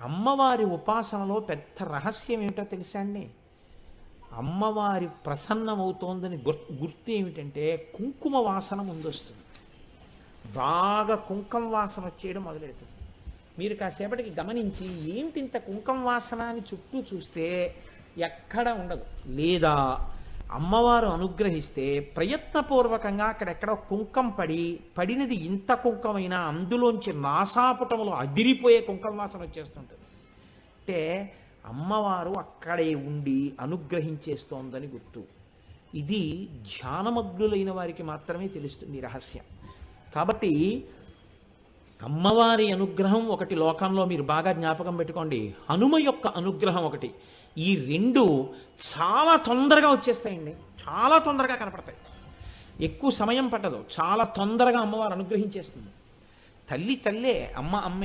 అమ్మవారి ఉపాసనలో పెద్ద రహస్యం ఏమిటో తెలుసా అండి? అమ్మవారి ప్రసన్నమవుతోందని గుర్తు ఏమిటంటే కుంకుమ వాసన ముందొస్తుంది. బాగా కుంకుమ వాసన వచ్చేయడం మొదలెడుతుంది. మీరు కాసేపటికి గమనించి ఏమిటి ఇంత కుంకుమ వాసన అని చుట్టూ చూస్తే ఎక్కడ ఉండదు. లేదా అమ్మవారు అనుగ్రహిస్తే ప్రయత్నపూర్వకంగా అక్కడెక్కడో కుంకం పడినది ఇంత కుంకమైనా అందులోంచి నాసాపుటములు అదిరిపోయే కుంకుమ వాసన వచ్చేస్తుంటుంది. అంటే అమ్మవారు అక్కడే ఉండి అనుగ్రహించేస్తోందని గుర్తు. ఇది ధ్యానమగ్నులైన వారికి మాత్రమే తెలుస్తుంది రహస్యం. కాబట్టి అమ్మవారి అనుగ్రహం ఒకటి లోకంలో మీరు బాగా జ్ఞాపకం పెట్టుకోండి. హనుమ యొక్క అనుగ్రహం ఒకటి. ఈ రెండు చాలా తొందరగా వచ్చేస్తాయండి, చాలా తొందరగా కనపడతాయి. ఎక్కువ సమయం పట్టదు, చాలా తొందరగా అమ్మవారు అనుగ్రహించేస్తుంది. తల్లి తల్లే, అమ్మ అమ్మే.